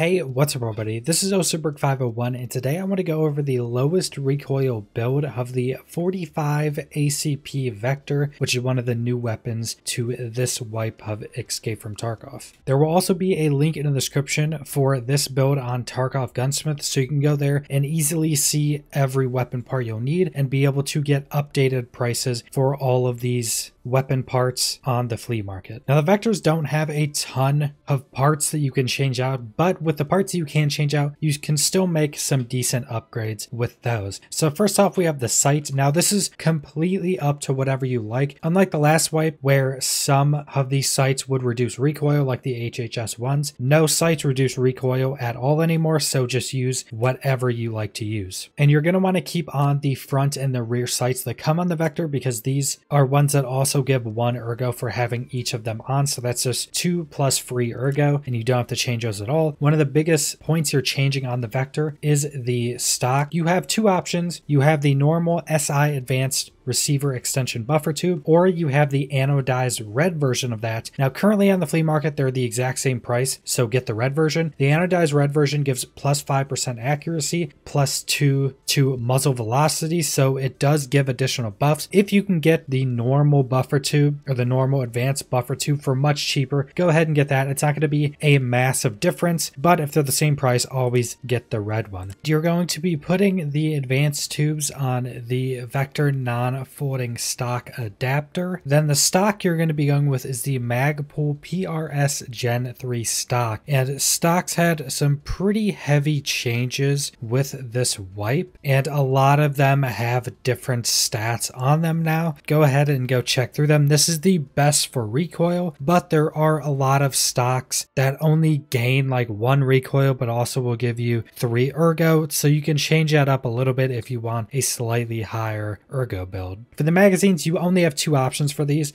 Hey, what's up everybody? This is Osuberg501 and today I want to go over the lowest recoil build of the 45 ACP Vector, which is one of the new weapons to this wipe of Escape from Tarkov. There will also be a link in the description for this build on Tarkov Gunsmith, so you can go there and easily see every weapon part you'll need and be able to get updated prices for all of these weapon parts on the flea market. Now the Vectors don't have a ton of parts that you can change out, but with the parts you can change out, you can still make some decent upgrades with those. So first off, we have the sight. Now this is completely up to whatever you like. Unlike the last wipe where some of these sights would reduce recoil like the HHS ones, no sights reduce recoil at all anymore, so just use whatever you like to use. And you're going to want to keep on the front and the rear sights that come on the Vector because these are ones that also give 1 ergo for having each of them on, so that's just 2 plus free ergo and you don't have to change those at all. One of the biggest points you're changing on the Vector is the stock. You have 2 options. You have the normal SI advanced receiver extension buffer tube, or you have the anodized red version of that. Now currently on the flea market they're the exact same price, so get the red version. The anodized red version gives plus 5% accuracy, plus 2 to muzzle velocity, so it does give additional buffs. If you can get the normal buffer tube or the normal advanced buffer tube for much cheaper, go ahead and get that. It's not going to be a massive difference, but if they're the same price, always get the red one. You're going to be putting the advanced tubes on the Vector non-folding stock adapter. Then the stock you're going to be going with is the Magpul PRS Gen 3 stock, and stocks had some pretty heavy changes with this wipe, and a lot of them have different stats on them now. Go ahead and go check through them. This is the best for recoil, but there are a lot of stocks that only gain like 1 recoil but also will give you 3 ergo, so you can change that up a little bit if you want a slightly higher ergo build. For the magazines, you only have 2 options for these.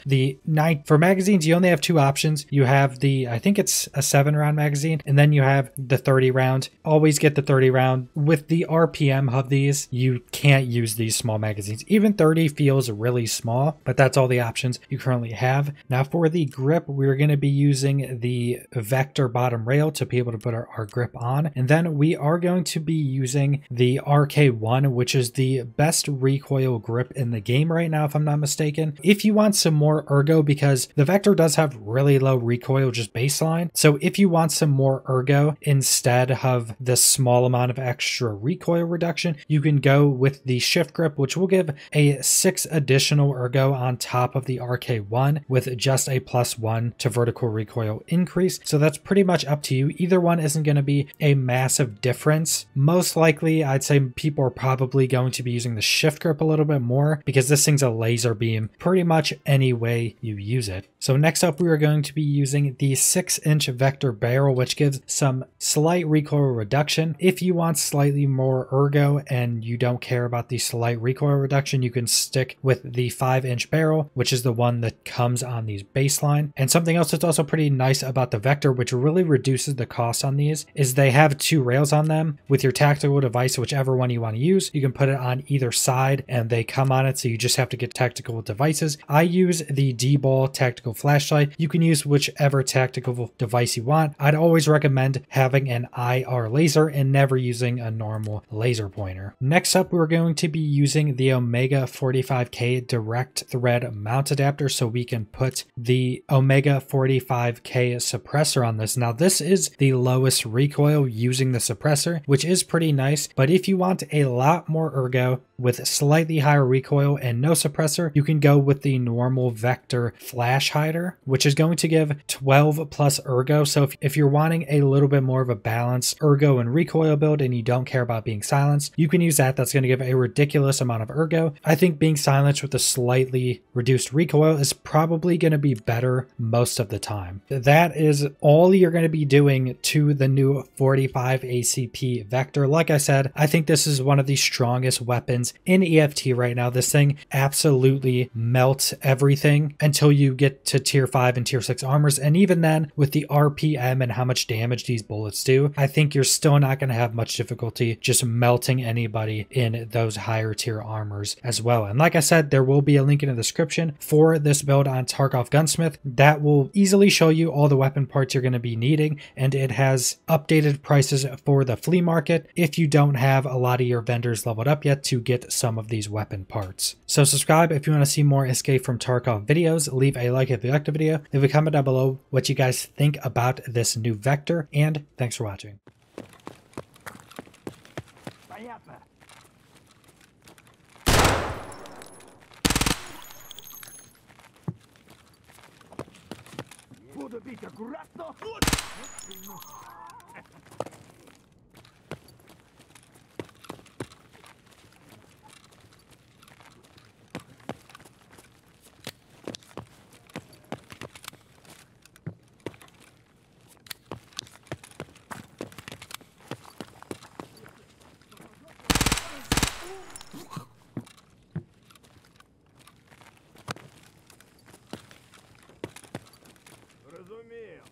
For magazines, you only have 2 options. You have the, I think it's a 7-round magazine, and then you have the 30 round. Always get the 30 round. With the RPM of these, you can't use these small magazines. Even 30 feels really small, but that's all the options you currently have. Now for the grip, we're going to be using the Vector bottom rail to be able to put our grip on, and then we are going to be using the RK1, which is the best recoil grip in the game right now if I'm not mistaken. If you want some more ergo, because the Vector does have really low recoil just baseline, so if you want some more ergo instead of this small amount of extra recoil reduction, you can go with the shift grip, which will give a 6 additional ergo on top of the RK1 with just a +1 to vertical recoil increase. So that's pretty much up to you. Either one isn't going to be a massive difference. Most likely I'd say people are probably going to be using the shift grip a little bit more because this thing's a laser beam pretty much any way you use it. So next up we are going to be using the 6-inch Vector barrel, which gives some slight recoil reduction. If you want slightly more ergo and you don't care about the slight recoil reduction, you can stick with the 5-inch barrel, which is the one that comes on these baseline. And something else that's also pretty nice about the Vector, which really reduces the cost on these, is they have 2 rails on them. With your tactical device, whichever one you want to use, you can put it on either side and they come on it, so you just have to get tactical devices. I use the D-Ball tactical flashlight. You can use whichever tactical device you want. I'd always recommend having an IR laser and never using a normal laser pointer. Next up, we're going to be using the Omega 45K direct thread mount adapter, so we can put the Omega 45K suppressor on this. Now this is the lowest recoil using the suppressor, which is pretty nice, but if you want a lot more ergo with slightly higher recoil and no suppressor, you can go with the normal Vector flash hider, which is going to give 12 plus ergo. So if you're wanting a little bit more of a balanced ergo and recoil build and you don't care about being silenced, you can use that. That's going to give a ridiculous amount of ergo. I think being silenced with a slightly reduced recoil is probably going to be better most of the time. That is all you're going to be doing to the new 45 ACP Vector. Like I said, I think this is one of the strongest weapons in EFT right now. This thing absolutely melts everything until you get to tier 5 and tier 6 armors. And even then, with the RPM and how much damage these bullets do, I think you're still not going to have much difficulty just melting anybody in those higher tier armors as well. And like I said, there will be a link in the description for this build on Tarkov Gunsmith that will easily show you all the weapon parts you're going to be needing, and it has updated prices for the flea market if you don't have a lot of your vendors leveled up yet to get some of these weapon parts. So subscribe if you want to see more Escape from Tarkov videos. Leave a like if you liked the video. Leave a comment down below what you guys think about this new Vector, and thanks for watching. Буду бить аккуратно. Разумею.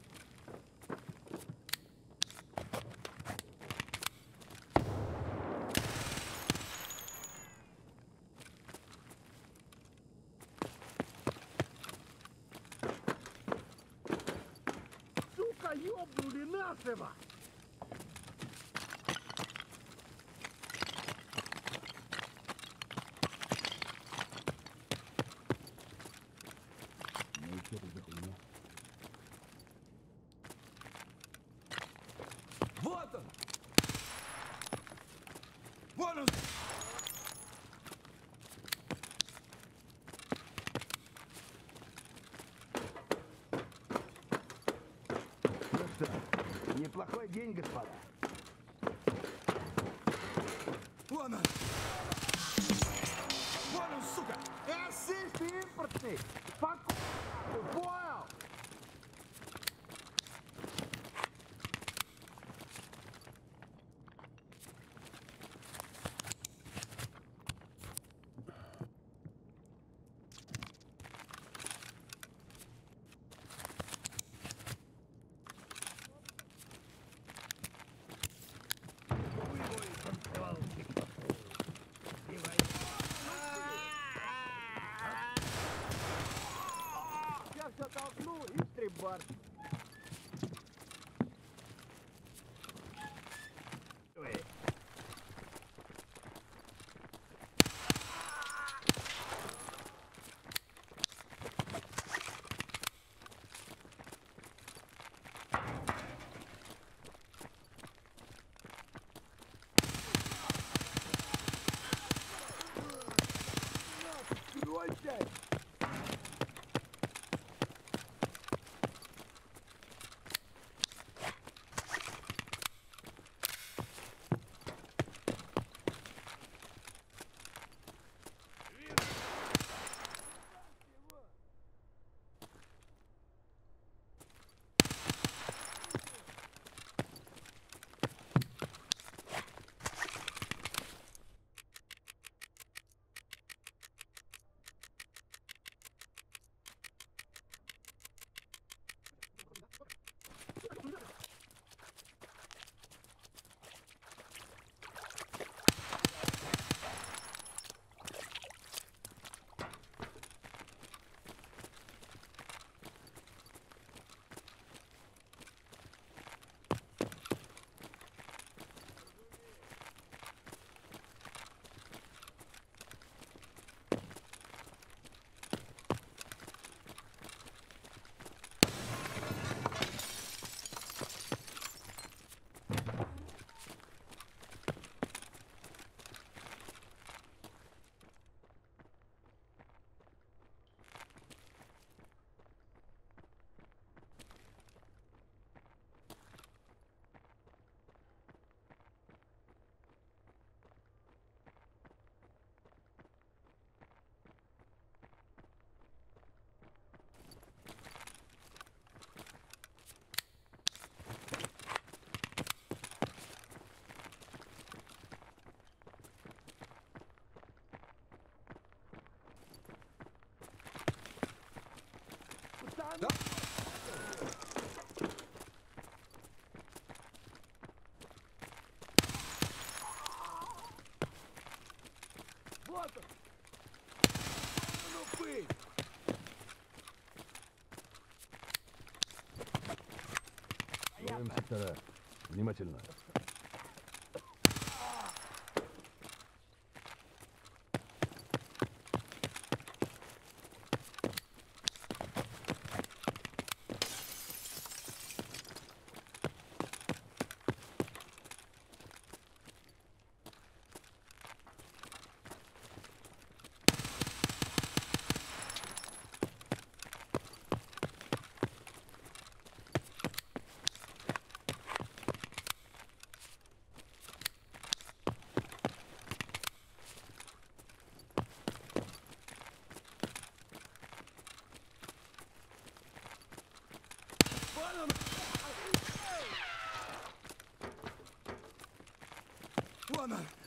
Сука, ёбнули насыва! Вот он! Вон он! Ну что, неплохой день, господа. Вон он! Вон он, сука! Ассист импортный! Понял! Я все ПМ-сектора. Внимательно. Вон он!